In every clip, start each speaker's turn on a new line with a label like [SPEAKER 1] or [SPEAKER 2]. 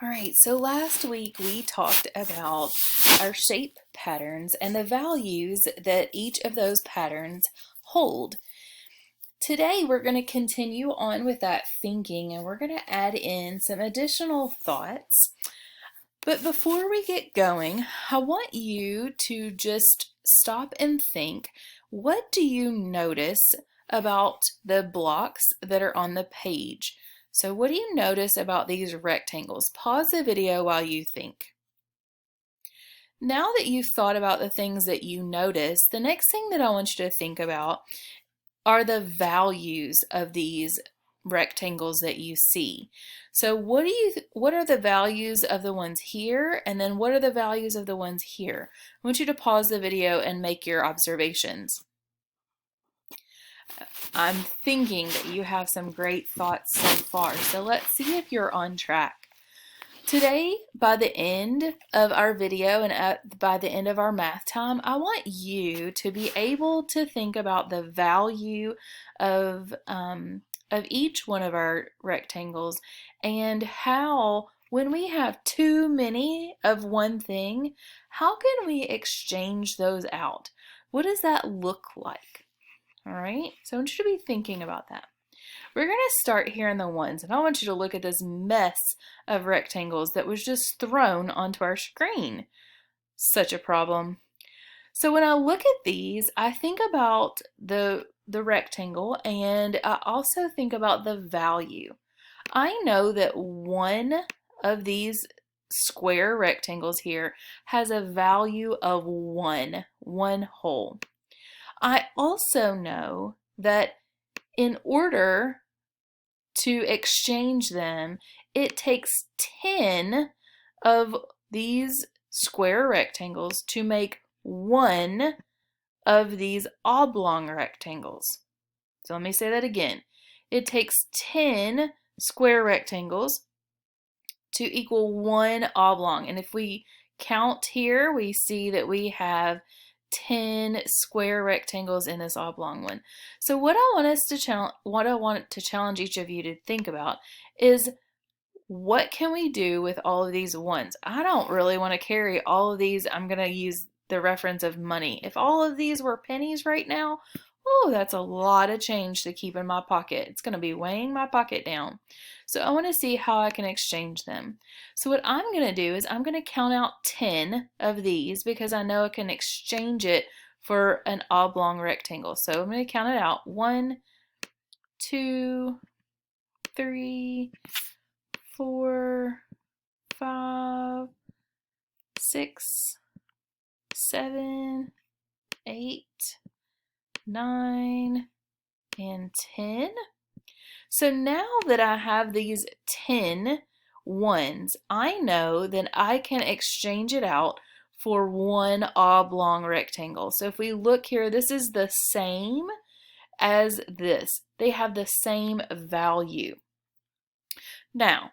[SPEAKER 1] All right, so last week we talked about our shape patterns and the values that each of those patterns hold. Today we're going to continue on with that thinking and we're going to add in some additional thoughts. But before we get going, I want you to just stop and think, what do you notice about the blocks that are on the page? So what do you notice about these rectangles? Pause the video while you think. Now that you've thought about the things that you notice, the next thing that I want you to think about are the values of these rectangles that you see. So what are the values of the ones here, and then what are the values of the ones here? I want you to pause the video and make your observations. I'm thinking that you have some great thoughts so far, so let's see if you're on track. Today, by the end of our video and by the end of our math time, I want you to be able to think about the value of each one of our rectangles and how, when we have too many of one thing, how can we exchange those out? What does that look like? All right, so I want you to be thinking about that. We're going to start here in the ones, and I want you to look at this mess of rectangles that was just thrown onto our screen. Such a problem. So when I look at these, I think about the rectangle, and I also think about the value. I know that one of these square rectangles here has a value of one whole. I also know that in order to exchange them, it takes 10 of these square rectangles to make one of these oblong rectangles. So let me say that again. It takes 10 square rectangles to equal one oblong. And if we count here, we see that we have 10 square rectangles in this oblong one. So what I want to challenge each of you to think about is, what can we do with all of these ones? I don't really want to carry all of these. I'm going to use the reference of money. If all of these were pennies right now, oh, that's a lot of change to keep in my pocket. It's going to be weighing my pocket down. So I want to see how I can exchange them. So what I'm going to do is I'm going to count out 10 of these because I know I can exchange it for an oblong rectangle. So I'm going to count it out. 1, 2, 3, 4, 5, 6, 7, 8, 9, and 10. So now that I have these 10 ones, I know that I can exchange it out for one oblong rectangle. So if we look here, this is the same as this. They have the same value. Now,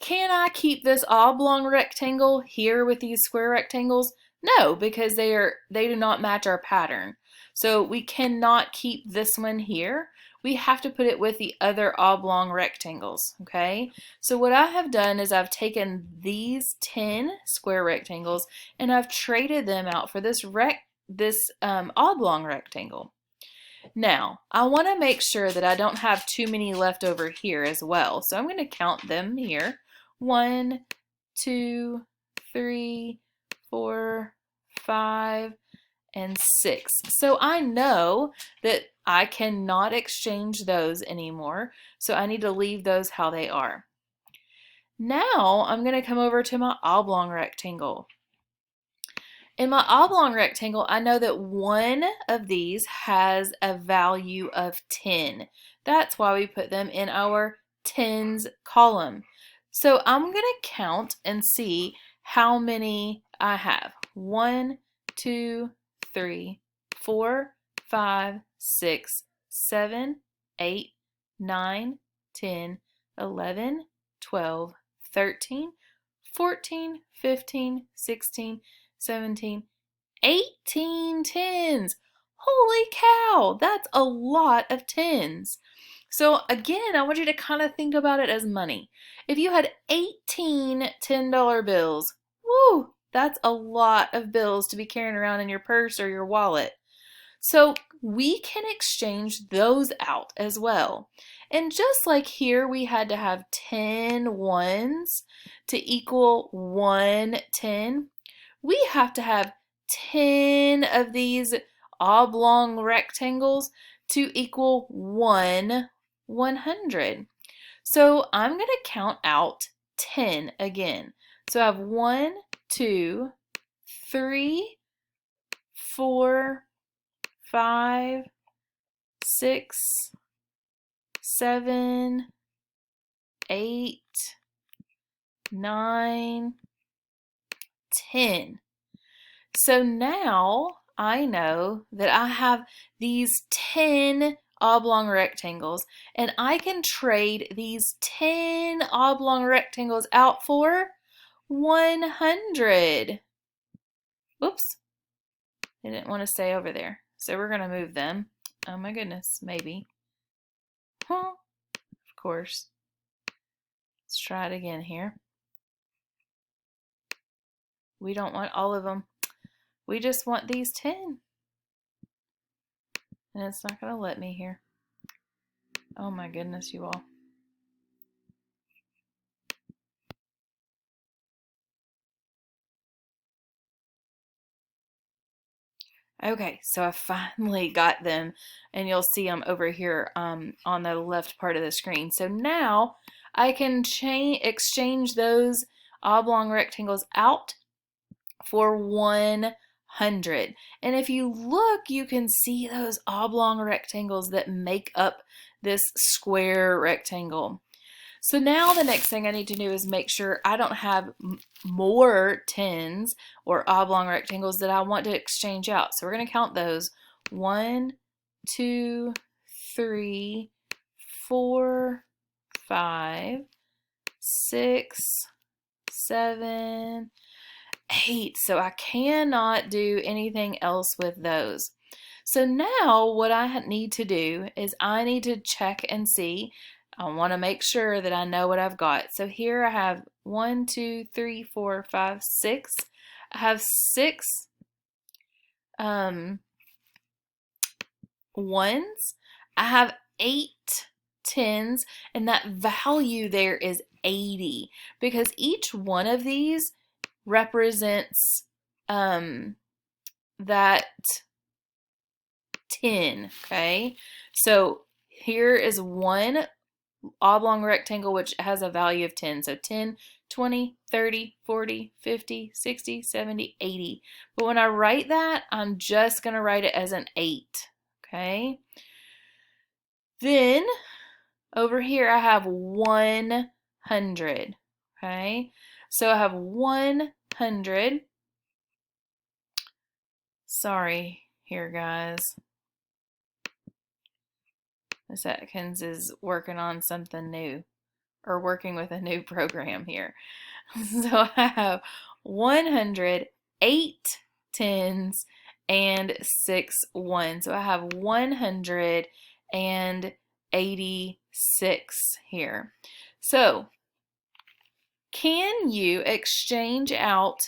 [SPEAKER 1] can I keep this oblong rectangle here with these square rectangles? No, because they do not match our pattern. So we cannot keep this one here. We have to put it with the other oblong rectangles, okay? So what I have done is I've taken these 10 square rectangles and I've traded them out for this oblong rectangle. Now, I want to make sure that I don't have too many left over here as well. So I'm going to count them here. 1, 2, 3, 4, 5, and 6. So I know that I cannot exchange those anymore. So I need to leave those how they are. Now I'm going to come over to my oblong rectangle. In my oblong rectangle, I know that one of these has a value of 10. That's why we put them in our tens column. So I'm going to count and see how many I have. 1, 2, 3, 4, 5, 6, 7, 8, 9, 10, 11, 12, 13, 14, 15, 16, 17, 18 tens. Holy cow, that's a lot of tens. So again, I want you to kind of think about it as money. If you had 18 $10 bills, woo, that's a lot of bills to be carrying around in your purse or your wallet. So we can exchange those out as well. And just like here, we had to have 10 ones to equal 1 10, we have to have 10 of these oblong rectangles to equal 1 100. So I'm going to count out 10 again. So I have 1, 2, 3, 4, 5, 6, 7, 8, 9, 10. So now I know that I have these 10 oblong rectangles, and I can trade these 10 oblong rectangles out for 100. Oops, I didn't want to stay over there. So we're going to move them. Oh my goodness, maybe. Huh, of course. Let's try it again here. We don't want all of them. We just want these 10. And it's not going to let me here. Oh my goodness, you all. Okay, so I finally got them, and you'll see them over here on the left part of the screen. So now I can exchange those oblong rectangles out for 100. And if you look, you can see those oblong rectangles that make up this square rectangle. So now the next thing I need to do is make sure I don't have more 10s or oblong rectangles that I want to exchange out. So we're going to count those. 1, 2, 3, 4, 5, 6, 7, 8. So I cannot do anything else with those. So now what I need to do is I need to check and see. I want to make sure that I know what I've got. So here I have 1, 2, 3, 4, 5, 6. I have 6 ones. I have 8 10s, and that value there is 80 because each one of these represents that 10, okay? So here is one oblong rectangle which has a value of 10. So 10, 20, 30, 40, 50, 60, 70, 80. But when I write that, I'm just going to write it as an 8, okay? Then over here I have 100, okay? So I have 100. Sorry here, guys. Miss Atkins is working on something new, or working with a new program here. So I have 108 10s and 6 1s. So I have 186 here. So can you exchange out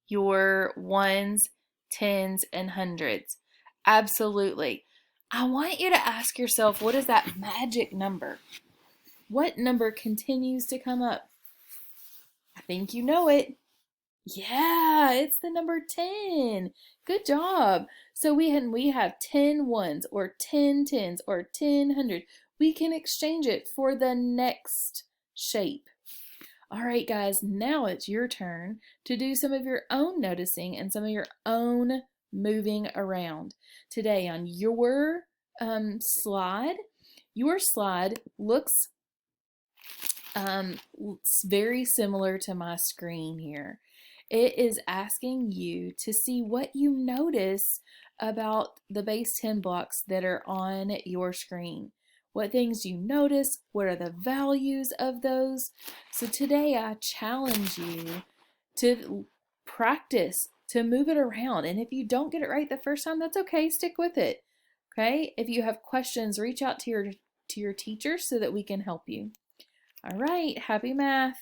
[SPEAKER 1] your 1s, 10s, and 100s? Absolutely. I want you to ask yourself, what is that magic number? What number continues to come up? I think you know it. Yeah, it's the number 10. Good job. So we have 10 ones or 10 10s or 10 100. We can exchange it for the next shape. All right, guys, now it's your turn to do some of your own noticing and some of your own moving around. Today on your slide, your slide looks very similar to my screen here. It is asking you to see what you notice about the base 10 blocks that are on your screen. What things you notice, what are the values of those? So today I challenge you to practice, to move it around. And if you don't get it right the first time, that's okay, stick with it. Okay? If you have questions, reach out to to your teacher so that we can help you. All right, happy math.